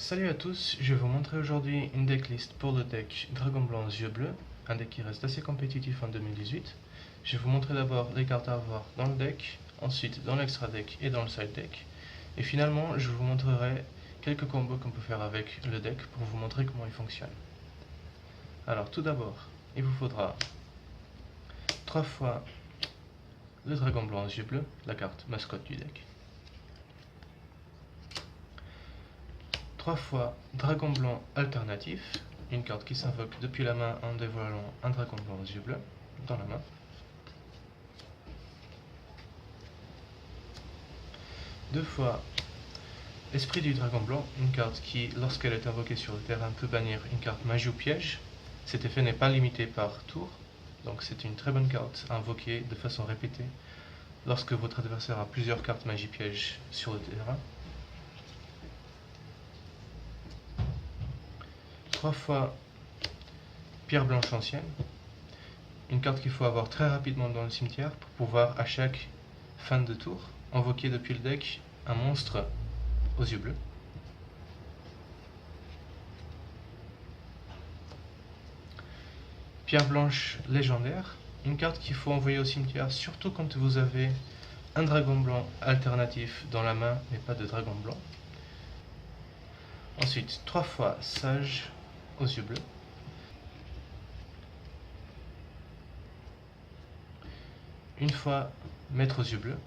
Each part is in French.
Salut à tous, je vais vous montrer aujourd'hui une decklist pour le deck Dragon Blanc Yeux Bleus, un deck qui reste assez compétitif en 2018. Je vais vous montrer d'abord les cartes à avoir dans le deck, ensuite dans l'extra deck et dans le side deck. Et finalement, je vous montrerai quelques combos qu'on peut faire avec le deck pour vous montrer comment il fonctionne. Alors tout d'abord, il vous faudra 3 fois le Dragon Blanc Yeux Bleus, la carte mascotte du deck. 3 fois Dragon Blanc Alternatif, une carte qui s'invoque depuis la main en dévoilant un Dragon Blanc aux yeux bleus dans la main. 2 fois Esprit du Dragon Blanc, une carte qui, lorsqu'elle est invoquée sur le terrain, peut bannir une carte magie ou piège. Cet effet n'est pas limité par tour, donc c'est une très bonne carte à invoquer de façon répétée lorsque votre adversaire a plusieurs cartes magie piège sur le terrain. 3 fois Pierre Blanche Ancienne, une carte qu'il faut avoir très rapidement dans le cimetière pour pouvoir à chaque fin de tour invoquer depuis le deck un monstre aux yeux bleus. Pierre Blanche Légendaire, une carte qu'il faut envoyer au cimetière surtout quand vous avez un Dragon Blanc alternatif dans la main mais pas de Dragon Blanc. Ensuite 3 fois Sage aux yeux bleus. Une fois Maître aux yeux bleus.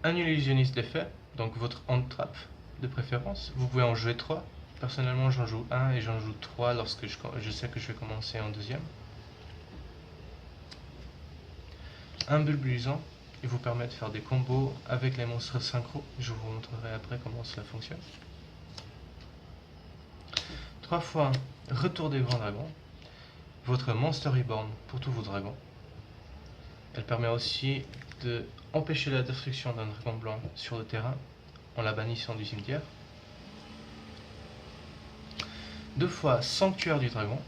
Un illusionniste d'effet, donc votre hand trap de préférence. Vous pouvez en jouer 3. Personnellement, j'en joue 1 et j'en joue 3 lorsque je sais que je vais commencer en deuxième. Un bulbe luisant, il vous permet de faire des combos avec les monstres synchro. Je vous montrerai après comment cela fonctionne. 3 fois Retour des Grands Dragons, votre Monster Reborn pour tous vos dragons. Elle permet aussi de empêcher la destruction d'un dragon blanc sur le terrain en la bannissant du cimetière. 2 fois Sanctuaire du Dragon.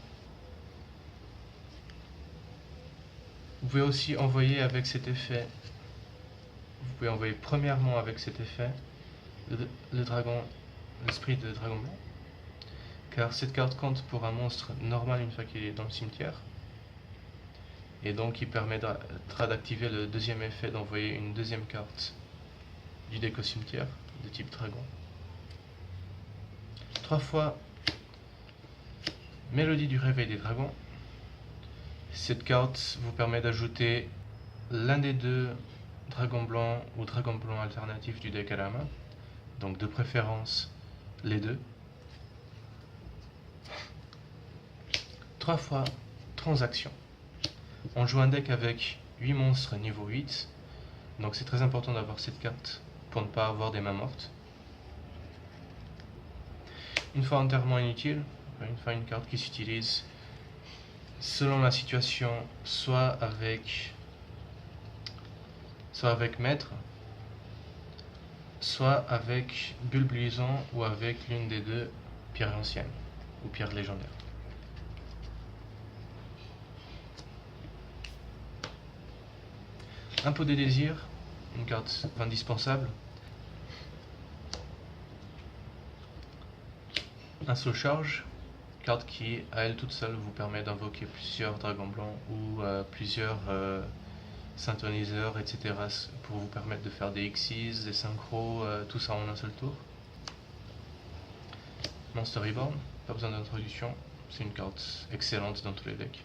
Vous pouvez aussi envoyer avec cet effet, vous pouvez envoyer premièrement avec cet effet l'esprit de Dragon Blanc, car cette carte compte pour un monstre normal une fois qu'il est dans le cimetière, et donc il permettra d'activer le deuxième effet d'envoyer une deuxième carte du deck au cimetière de type dragon. 3 fois Mélodie du Réveil des Dragons. Cette carte vous permet d'ajouter l'un des deux Dragon Blanc ou Dragon Blanc alternatif du deck à la main, donc de préférence les deux. 3 fois Transaction. On joue un deck avec 8 monstres niveau 8, donc c'est très important d'avoir cette carte pour ne pas avoir des mains mortes. Une fois Enterrement Inutile, une fois une carte qui s'utilise selon la situation, soit avec Maître, soit avec Bulbe Luisant ou avec l'une des deux pierres anciennes ou pierres légendaires. Un pot de désir, une carte indispensable. Un Soul Charge, carte qui à elle toute seule vous permet d'invoquer plusieurs dragons blancs ou plusieurs synthoniseurs, etc. pour vous permettre de faire des Xyz, des synchros, tout ça en un seul tour. Monster Reborn, pas besoin d'introduction, c'est une carte excellente dans tous les decks.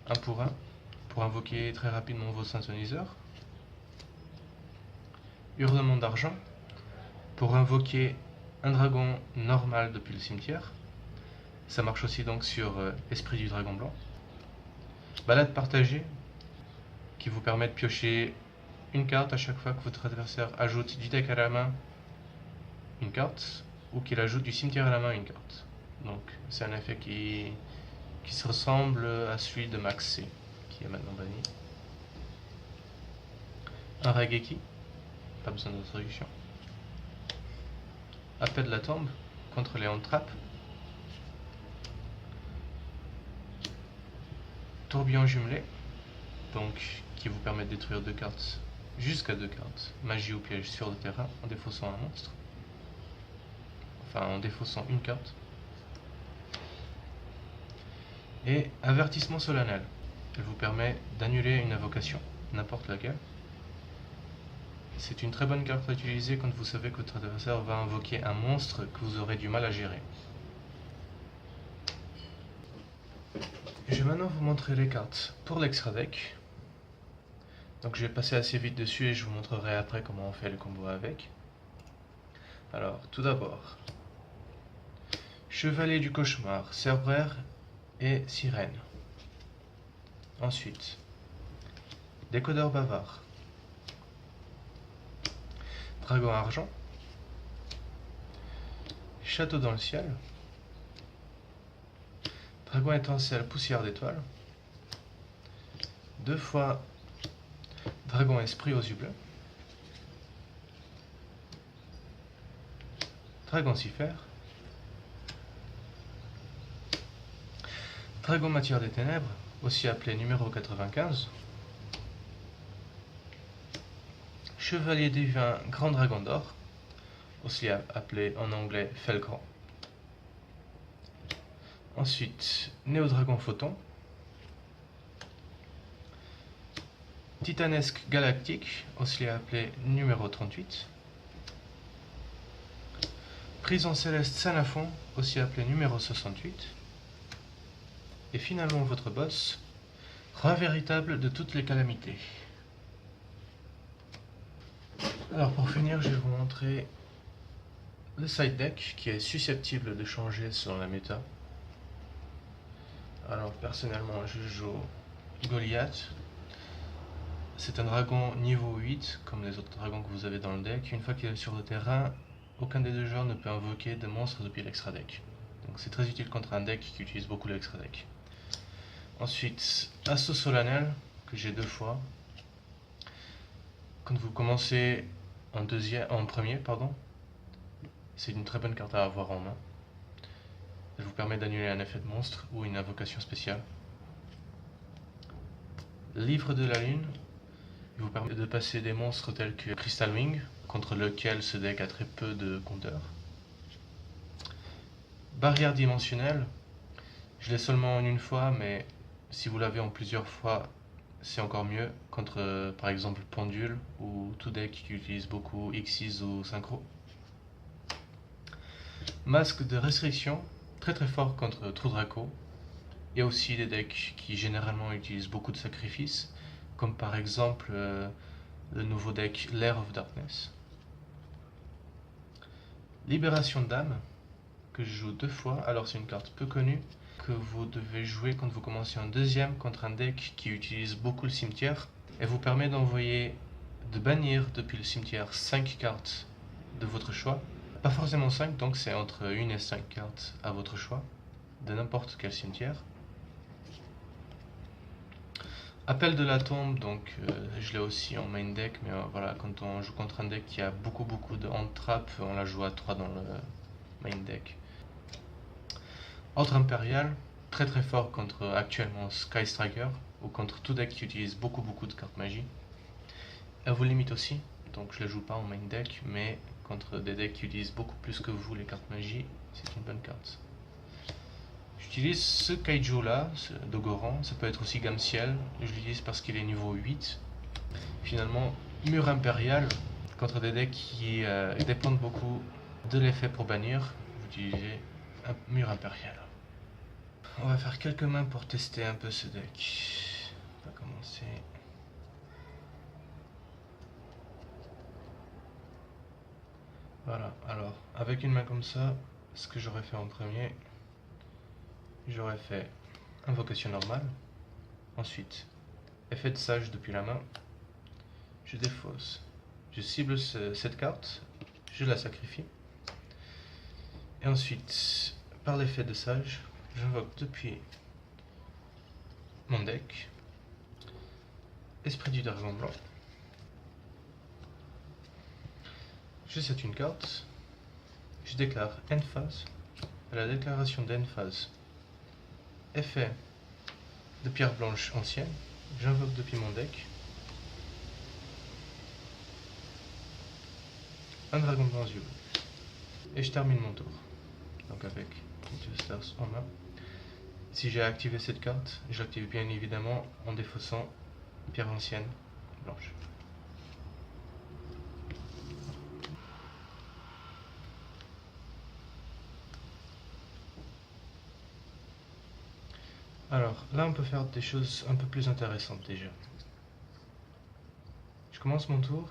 1 pour invoquer très rapidement vos synthoniseurs. Hurlement d'argent, pour invoquer un dragon normal depuis le cimetière. Ça marche aussi donc sur Esprit du Dragon Blanc. Balade partagée, qui vous permet de piocher une carte à chaque fois que votre adversaire ajoute du deck à la main une carte, ou qu'il ajoute du cimetière à la main une carte. Donc c'est un effet qui se ressemble à celui de Max C, qui est maintenant banni. Un Raigeki, pas besoin d'introduction. Appel de la tombe contre les hand trap. Tourbillon jumelé, donc qui vous permet de détruire 2 cartes jusqu'à 2 cartes, magie ou piège sur le terrain, en défaussant un monstre. Enfin, en défaussant une carte. Et avertissement solennel. Elle vous permet d'annuler une invocation, n'importe laquelle. C'est une très bonne carte à utiliser quand vous savez que votre adversaire va invoquer un monstre que vous aurez du mal à gérer. Je vais maintenant vous montrer les cartes pour l'extra deck. Donc je vais passer assez vite dessus et je vous montrerai après comment on fait le combo avec. Alors, tout d'abord, Chevalier du Cauchemar, Cerbère et Sirène. Ensuite, Décodeur Bavard, Dragon Argent, Château dans le ciel, Dragon Étincelle, Poussière d'étoile, 2 fois Dragon Esprit aux yeux bleus, Dragon Cipher, Dragon Matière des Ténèbres, aussi appelé numéro 95, Chevalier Divin Grand Dragon d'Or, aussi appelé en anglais Felgrand. Ensuite, Néodragon Photon, Titanesque Galactique, aussi appelé numéro 38, Prison Céleste Sanafon, aussi appelé numéro 68, et finalement votre boss, Roi véritable de toutes les calamités. Alors pour finir, je vais vous montrer le side deck qui est susceptible de changer selon la méta. Alors personnellement, je joue Goliath. C'est un dragon niveau 8, comme les autres dragons que vous avez dans le deck. Une fois qu'il est sur le terrain, aucun des deux joueurs ne peut invoquer de monstres depuis l'extra deck. Donc c'est très utile contre un deck qui utilise beaucoup l'extra deck. Ensuite, Assaut solennel, que j'ai 2 fois. Quand vous commencez en premier, c'est une très bonne carte à avoir en main. Elle vous permet d'annuler un effet de monstre ou une invocation spéciale. Livre de la Lune, il vous permet de passer des monstres tels que Crystal Wing, contre lequel ce deck a très peu de compteurs. Barrière dimensionnelle, je l'ai seulement en une fois, mais si vous l'avez en plusieurs fois, c'est encore mieux contre par exemple Pendule ou tout deck qui utilise beaucoup Xyz ou Synchro. Masque de restriction, très très fort contre Trou Draco. Il y a aussi des decks qui généralement utilisent beaucoup de sacrifices, comme par exemple le nouveau deck Lair of Darkness. Libération d'âme, que je joue 2 fois, alors c'est une carte peu connue, que vous devez jouer quand vous commencez en deuxième contre un deck qui utilise beaucoup le cimetière. Elle vous permet de bannir depuis le cimetière 5 cartes de votre choix. Pas forcément 5, donc c'est entre 1 et 5 cartes à votre choix, de n'importe quel cimetière. Appel de la tombe, donc je l'ai aussi en main deck, mais voilà, quand on joue contre un deck qui a beaucoup de hand trap, on la joue à 3 dans le main deck. Ordre impérial, très très fort contre actuellement Sky Striker, ou contre tout deck qui utilise beaucoup de cartes magie. Elle vous limite aussi, donc je ne la joue pas en main deck, mais contre des decks qui utilisent beaucoup plus que vous les cartes magie, c'est une bonne carte. J'utilise ce kaiju là, ce Dogoran, ça peut être aussi Gamme Ciel, je l'utilise parce qu'il est niveau 8. Finalement, Mur Impérial, contre des decks qui dépendent beaucoup de l'effet pour bannir, vous utilisez un Mur Impérial. On va faire quelques mains pour tester un peu ce deck. On va commencer. Voilà, alors avec une main comme ça, ce que j'aurais fait en premier, j'aurais fait invocation normale, ensuite effet de sage depuis la main, je défausse, je cible cette carte, je la sacrifie, et ensuite par l'effet de sage, j'invoque depuis mon deck Esprit du Dragon Blanc. Je set une carte, je déclare end phase. À la déclaration d'end phase, effet de pierre blanche ancienne, j'invoque depuis mon deck un dragon blanc yeux bleus. Et je termine mon tour. Donc avec Stars en main. Si j'ai activé cette carte, je l'active bien évidemment en défaussant pierre ancienne blanche. Alors là on peut faire des choses un peu plus intéressantes déjà. Je commence mon tour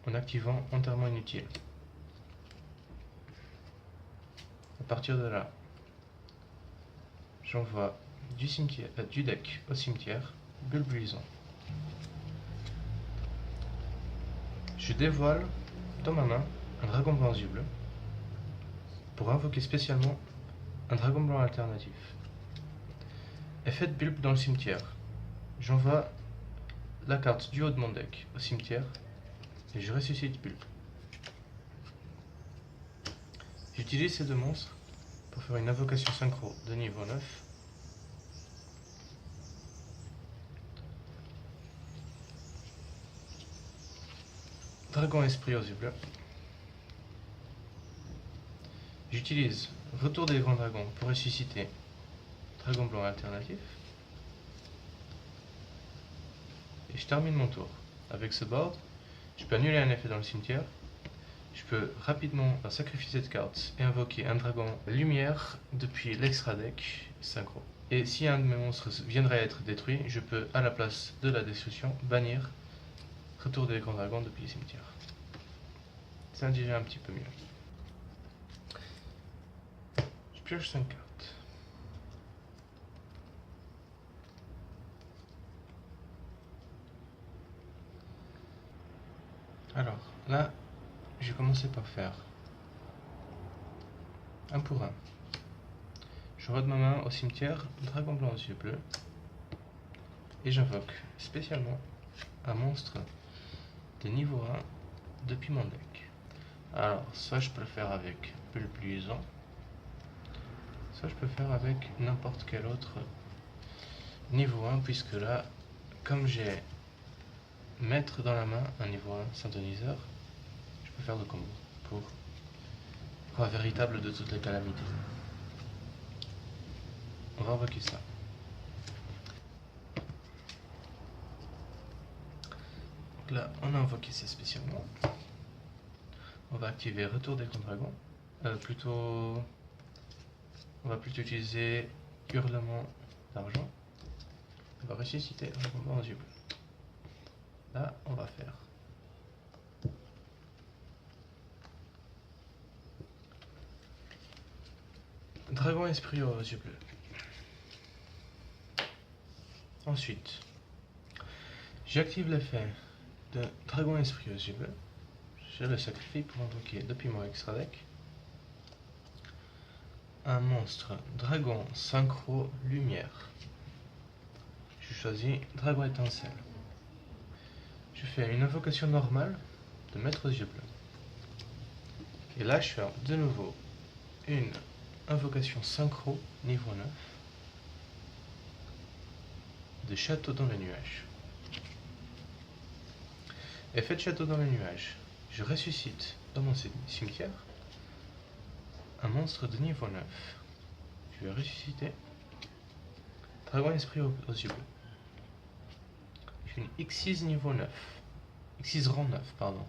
en activant Enterrement inutile. À partir de là, j'envoie du deck au cimetière, Bulbe luisant. Je dévoile dans ma main un dragon blanc yeux bleus pour invoquer spécialement un dragon blanc alternatif. Effet de Bulbe dans le cimetière. J'envoie la carte du haut de mon deck au cimetière et je ressuscite Bulbe. J'utilise ces deux monstres pour faire une invocation synchro de niveau 9. Dragon esprit aux yeux bleus. J'utilise Retour des grands dragons pour ressusciter Dragon blanc alternatif. Et je termine mon tour. Avec ce board, je peux annuler un effet dans le cimetière. Je peux rapidement sacrifier cette carte et invoquer un dragon lumière depuis l'extra deck synchro. Et si un de mes monstres viendrait à être détruit, je peux à la place de la destruction bannir Retour des grands dragons depuis le cimetière. C'est déjà un petit peu mieux. Je pioche 5 cartes. Alors là, je vais commencer par faire un pour un. Je rôde ma main au cimetière, dragon blanc aux yeux bleus, et j'invoque spécialement un monstre de niveau 1 depuis mon deck. Alors, soit je peux le faire avec Bulbe luisant, soit je peux faire avec n'importe quel autre niveau 1, puisque là, comme j'ai maître dans la main un niveau 1 synthoniseur, je peux faire le combo pour roi véritable de toutes les calamités. On va invoquer ça. Donc là, on a invoqué ça spécialement. On va activer Retour des grands dragons. On va plutôt utiliser Hurlement d'argent. On va ressusciter Dragon blanc aux yeux bleus. Là, on va faire Dragon esprit aux yeux bleus. Ensuite, j'active l'effet de Dragon esprit aux yeux bleus. Je le sacrifie pour invoquer depuis mon extra deck un monstre dragon synchro lumière. Je choisis Dragon étincelle. Je fais une invocation normale de maître aux yeux bleus. Et là, je fais de nouveau une invocation synchro niveau 9 de château dans les nuages. Effet de château dans les nuages. Je ressuscite dans mon cimetière un monstre de niveau 9. Je vais ressusciter Dragon esprit aux yeux bleus. Je fais une X6 niveau 9. X6 rang 9, pardon.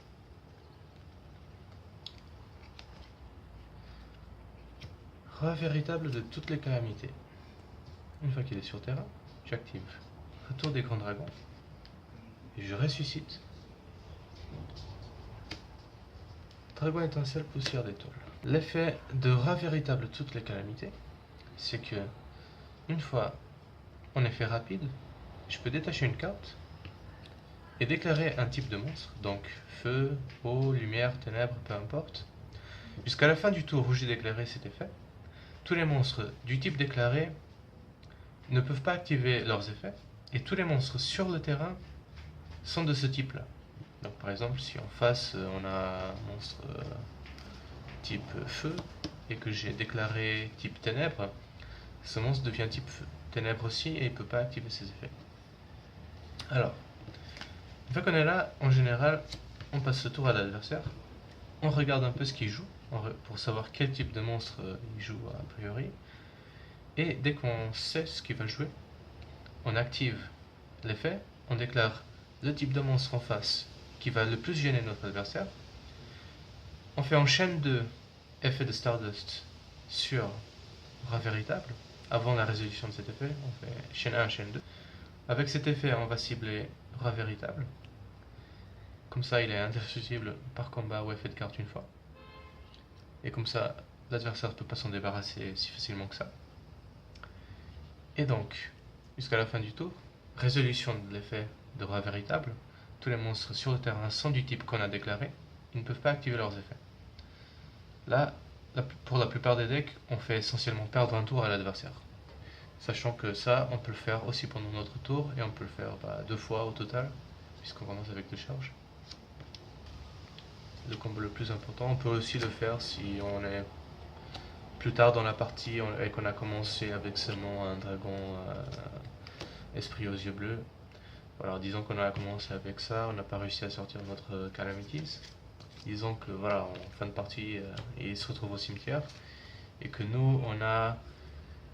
Roi véritable de toutes les calamités. Une fois qu'il est sur terrain, j'active Retour des grands dragons et je ressuscite Dragon étincelle poussière d'étoile. L'effet de Roi véritable de toutes les calamités, c'est que une fois en effet rapide, je peux détacher une carte et déclarer un type de monstre, donc feu, eau, lumière, ténèbres, peu importe. Jusqu'à la fin du tour où j'ai déclaré cet effet, tous les monstres du type déclaré ne peuvent pas activer leurs effets, et tous les monstres sur le terrain sont de ce type-là. Donc par exemple, si en face on a un monstre type feu, et que j'ai déclaré type ténèbres, ce monstre devient type feu. Ténèbres aussi, et il ne peut pas activer ses effets. Alors, une fois qu'on est là, en général, on passe ce tour à l'adversaire. on regarde un peu ce qu'il joue pour savoir quel type de monstre il joue a priori. Et dès qu'on sait ce qu'il va jouer, on active l'effet, on déclare le type de monstre en face qui va le plus gêner notre adversaire. On fait en chaîne 2 effet de Stardust sur rat véritable. Avant la résolution de cet effet, on fait chaîne 1, chaîne 2. Avec cet effet, on va cibler rat véritable. Comme ça, il est indestructible par combat ou effet de carte une fois. Et comme ça, l'adversaire ne peut pas s'en débarrasser si facilement que ça. Et donc, jusqu'à la fin du tour, résolution de l'effet de rat véritable. Tous les monstres sur le terrain sont du type qu'on a déclaré. Ils ne peuvent pas activer leurs effets. Là, pour la plupart des decks, on fait essentiellement perdre un tour à l'adversaire. Sachant que ça, on peut le faire aussi pendant notre tour, et on peut le faire 2 fois au total, puisqu'on commence avec 2 charges. Le combo le plus important, on peut aussi le faire si on est plus tard dans la partie et qu'on a commencé avec seulement un dragon esprit aux yeux bleus. Voilà, disons qu'on a commencé avec ça, on n'a pas réussi à sortir notre Calamities. Disons que voilà, en fin de partie, il se retrouve au cimetière, et que nous, on a,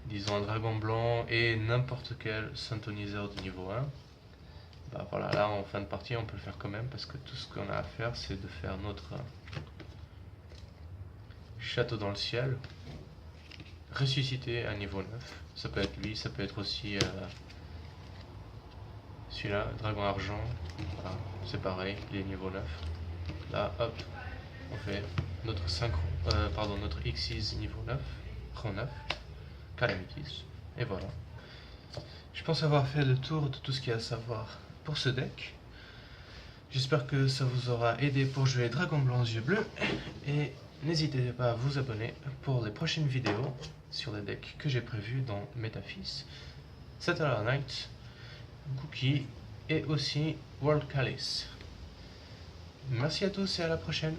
disons, un dragon blanc et n'importe quel synthoniseur de niveau 1. Bah voilà, là en fin de partie, on peut le faire quand même, parce que tout ce qu'on a à faire, c'est de faire notre château dans le ciel, ressusciter à niveau 9. Ça peut être lui, ça peut être aussi celui-là, dragon argent. Voilà, c'est pareil, il est niveau 9. Là, hop, on fait notre notre Xyz niveau 9, rang 9, Calamities, et voilà. Je pense avoir fait le tour de tout ce qu'il y a à savoir pour ce deck. J'espère que ça vous aura aidé pour jouer Dragon Blanc aux yeux bleus, et n'hésitez pas à vous abonner pour les prochaines vidéos sur les decks que j'ai prévus dans Metaphys, Satellite Knight, Gookie et aussi World Chalice. Merci à tous et à la prochaine.